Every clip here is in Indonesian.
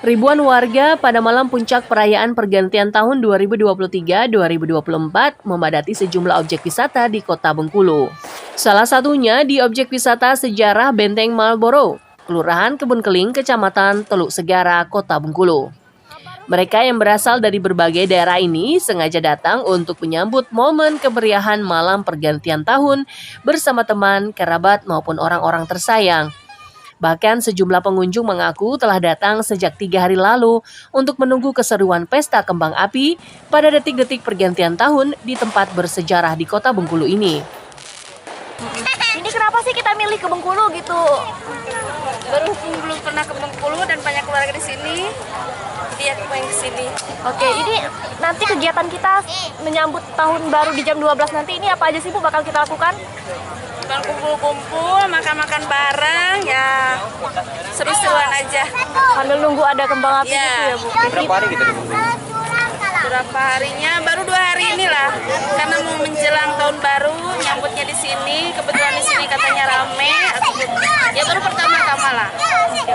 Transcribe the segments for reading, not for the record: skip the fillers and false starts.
Ribuan warga pada malam puncak perayaan pergantian tahun 2023-2024 memadati sejumlah objek wisata di Kota Bengkulu. Salah satunya di objek wisata sejarah Benteng Marlboro, Kelurahan Kebun Keling, Kecamatan Teluk Segara, Kota Bengkulu. Mereka yang berasal dari berbagai daerah ini sengaja datang untuk menyambut momen kemeriahan malam pergantian tahun bersama teman, kerabat maupun orang-orang tersayang. Bahkan sejumlah pengunjung mengaku telah datang sejak 3 hari lalu untuk menunggu keseruan pesta kembang api pada detik-detik pergantian tahun di tempat bersejarah di Kota Bengkulu ini. Ini kenapa sih kita milih ke Bengkulu gitu? Berhubung belum pernah ke Bengkulu dan banyak keluarga di sini, jadi aku main ke sini. Oke, ini nanti kegiatan kita menyambut tahun baru di jam 12 nanti ini apa aja sih Bu bakal kita lakukan? Bang kumpul-kumpul, makan-makan bareng, ya seru-seruan aja. Sambil nunggu ada kembang api Ya. gitu ya Bu? Berapa hari kita di Bengkulu? Berapa harinya? Baru 2 hari inilah, karena mau menjelang tahun baru, nyambutnya di sini. Kebetulan di sini katanya rame, ya baru pertama-tama lah.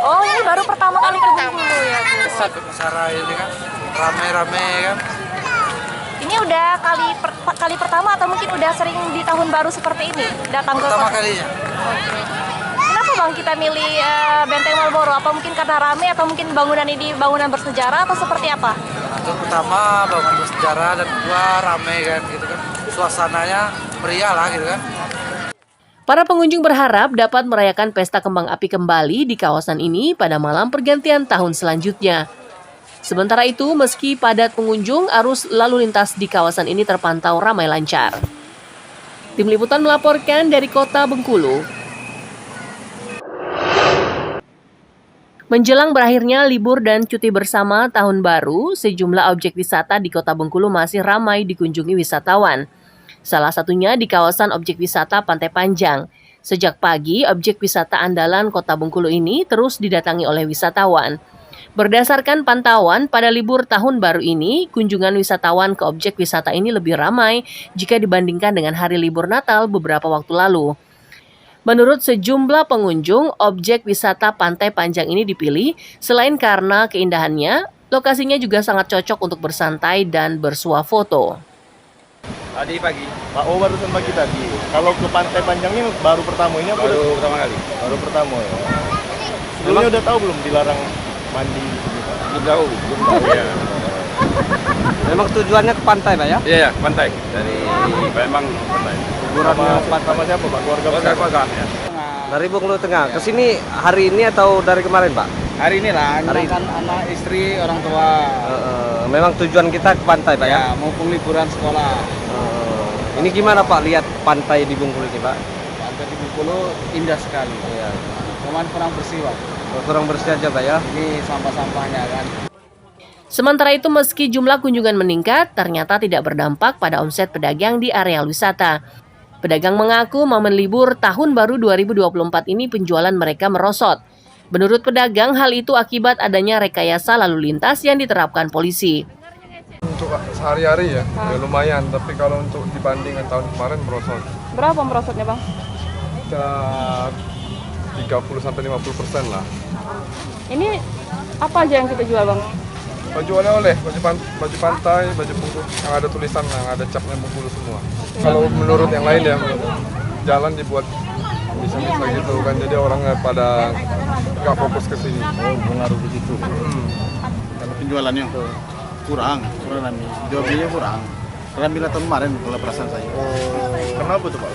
Oh, ini baru pertama kali ke Bengkulu ya Bu? Satu acara ini kan rame-rame kan. Ini udah kali pertama atau mungkin udah sering di tahun baru seperti ini datang ke Pertama kota? kalinya. Kenapa Bang kita milih Benteng Marlboro? Apa mungkin karena rame atau mungkin bangunan ini bangunan bersejarah atau seperti apa? Itu pertama bangunan bersejarah dan kedua rame kan gitu kan. Suasananya meriah lah gitu kan. Para pengunjung berharap dapat merayakan pesta kembang api kembali di kawasan ini pada malam pergantian tahun selanjutnya. Sementara itu, meski padat pengunjung, arus lalu lintas di kawasan ini terpantau ramai lancar. Tim Liputan melaporkan dari Kota Bengkulu. Menjelang berakhirnya libur dan cuti bersama tahun baru, sejumlah objek wisata di Kota Bengkulu masih ramai dikunjungi wisatawan. Salah satunya di kawasan objek wisata Pantai Panjang. Sejak pagi, objek wisata andalan Kota Bengkulu ini terus didatangi oleh wisatawan. Berdasarkan pantauan, pada libur tahun baru ini, kunjungan wisatawan ke objek wisata ini lebih ramai jika dibandingkan dengan hari libur Natal beberapa waktu lalu. Menurut sejumlah pengunjung, objek wisata Pantai Panjang ini dipilih selain karena keindahannya, lokasinya juga sangat cocok untuk bersantai dan bersuah foto. Tadi pagi. Oh, barusan pagi tadi. Kalau ke Pantai Panjang ini baru pertama ini apa? Baru pertama kali. Baru pertama ya. Sebelumnya udah tahu belum dilarang mandi? Belum tahu. Ya. Memang tujuannya ke pantai Pak ya? Iya, pantai. Dari Palembang pantai. Sama siapa Pak? Keluarga. Ya. Dari Bengkulu Tengah. Ke sini hari ini atau dari kemarin Pak? Hari ini lah, Hari kan anak istri, orang tua. Memang tujuan kita ke pantai Pak ya? Ya, maupun liburan sekolah. Ini gimana Pak lihat pantai di Bengkulu ini Pak? Pantai di Bengkulu indah sekali. Iya. Cuman kurang bersih Pak. Kurang bersih aja Pak ya? Ini sampah-sampahnya kan. Sementara itu, meski jumlah kunjungan meningkat, ternyata tidak berdampak pada omset pedagang di areal wisata. Pedagang mengaku momen libur tahun baru 2024 ini penjualan mereka merosot. Menurut pedagang, hal itu akibat adanya rekayasa lalu lintas yang diterapkan polisi. Untuk sehari-hari ya lumayan, tapi kalau untuk dibandingkan tahun kemarin merosot. Berapa merosotnya Bang? Kita 30-50% lah. Ini apa aja yang kita jual Bang? Baju oleh-oleh, baju pantai, baju bungkus yang ada tulisan, yang ada capnya Bengkulu semua. Kalau menurut yang lain ya, jalan dibuat bisa-bisa gitu kan, jadi orang pada nggak fokus ke sini. Oh, pengaruh di situ. Kalau penjualannya kurang kami. Jual belinya kurang. Kami bila tahun kemarin kalau perasaan saya. Kenapa tuh Pak?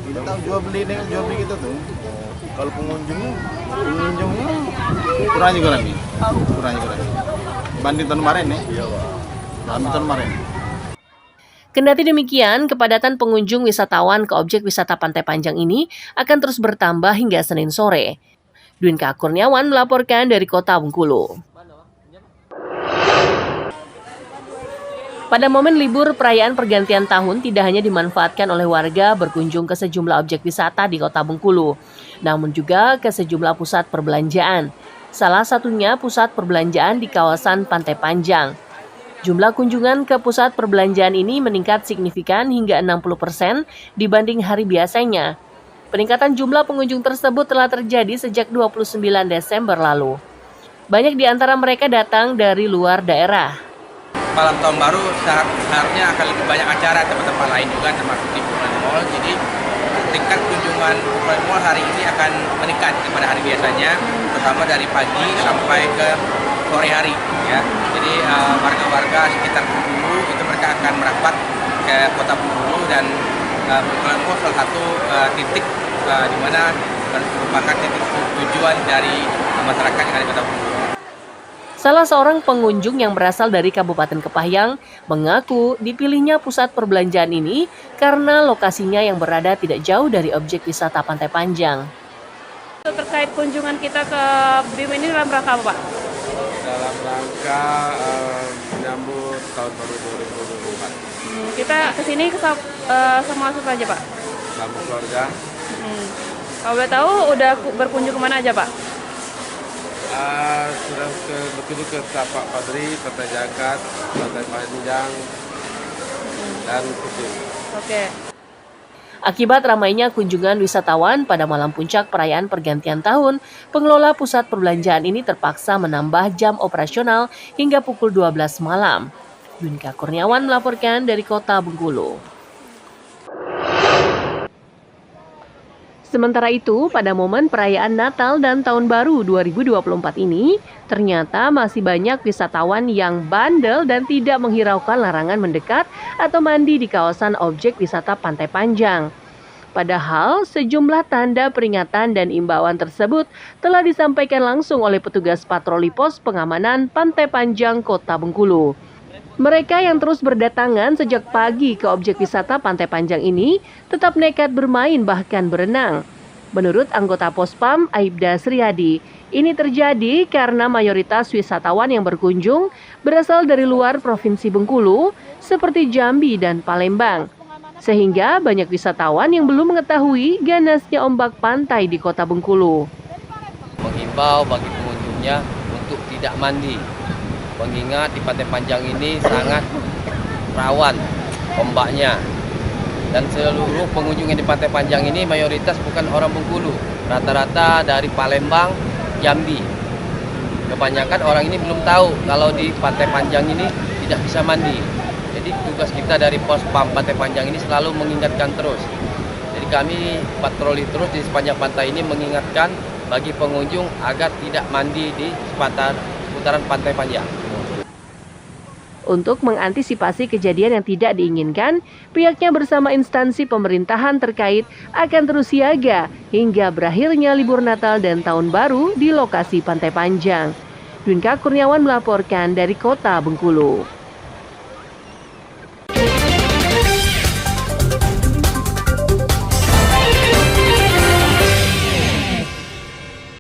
Kita tahu jual beli kita tuh. Kalau pengunjungnya kurang juga kami. Banding tahun kemarin nih. Iya Pak. Banding tahun kemarin. Kendati demikian, kepadatan pengunjung wisatawan ke objek wisata Pantai Panjang ini akan terus bertambah hingga Senin sore. Dwinka Kurniawan melaporkan dari Kota Bengkulu. Pada momen libur perayaan pergantian tahun tidak hanya dimanfaatkan oleh warga berkunjung ke sejumlah objek wisata di Kota Bengkulu, namun juga ke sejumlah pusat perbelanjaan. Salah satunya pusat perbelanjaan di kawasan Pantai Panjang. Jumlah kunjungan ke pusat perbelanjaan ini meningkat signifikan hingga 60% dibanding hari biasanya. Peningkatan jumlah pengunjung tersebut telah terjadi sejak 29 Desember lalu. Banyak di antara mereka datang dari luar daerah. Malam tahun baru seharusnya akan lebih banyak acara tempat-tempat lain juga termasuk di Bulan Mall. Jadi tingkat kunjungan Bulan Mall hari ini akan meningkat daripada hari biasanya, terutama dari pagi sampai ke sore hari. Ya. Jadi warga-warga sekitar Bengkulu itu mereka akan merapat ke kota Bengkulu dan Bulan Mall salah satu titik di mana merupakan titik tujuan dari masyarakat yang ada di kota Bengkulu. Salah seorang pengunjung yang berasal dari Kabupaten Kepahyang mengaku dipilihnya pusat perbelanjaan ini karena lokasinya yang berada tidak jauh dari objek wisata Pantai Panjang. Terkait kunjungan kita ke BIM ini dalam rangka apa, Pak? Dalam rangka menyambut tahun baru 2024. Kita kesini sama siapa aja, Pak? Sama keluarga. Kalau boleh tahu udah berkunjung kemana aja, Pak? Sudah berkunjung ke Tapak Padri, Pantai Jakat, Pantai Panjang, dan Kucing. Oke. Akibat ramainya kunjungan wisatawan pada malam puncak perayaan pergantian tahun, pengelola pusat perbelanjaan ini terpaksa menambah jam operasional hingga pukul 12 malam. Yunika Kurniawan melaporkan dari Kota Bengkulu. Sementara itu, pada momen perayaan Natal dan Tahun Baru 2024 ini, ternyata masih banyak wisatawan yang bandel dan tidak menghiraukan larangan mendekat atau mandi di kawasan objek wisata Pantai Panjang. Padahal, sejumlah tanda peringatan dan imbauan tersebut telah disampaikan langsung oleh petugas patroli pos pengamanan Pantai Panjang Kota Bengkulu. Mereka yang terus berdatangan sejak pagi ke objek wisata Pantai Panjang ini tetap nekat bermain bahkan berenang. Menurut anggota Pospam Aibda Sriadi, ini terjadi karena mayoritas wisatawan yang berkunjung berasal dari luar Provinsi Bengkulu seperti Jambi dan Palembang. Sehingga banyak wisatawan yang belum mengetahui ganasnya ombak pantai di Kota Bengkulu. Mengimbau bagi pengunjungnya untuk tidak mandi. Mengingat di Pantai Panjang ini sangat rawan ombaknya. Dan seluruh pengunjung yang di Pantai Panjang ini mayoritas bukan orang Bengkulu. Rata-rata dari Palembang, Jambi. Kebanyakan orang ini belum tahu kalau di Pantai Panjang ini tidak bisa mandi. Jadi tugas kita dari Pospam Pantai Panjang ini selalu mengingatkan terus. Jadi kami patroli terus di sepanjang pantai ini mengingatkan bagi pengunjung agar tidak mandi di seputaran Pantai Panjang. Untuk mengantisipasi kejadian yang tidak diinginkan, pihaknya bersama instansi pemerintahan terkait akan terus siaga hingga berakhirnya libur Natal dan Tahun Baru di lokasi Pantai Panjang. Yunika Kurniawan melaporkan dari Kota Bengkulu.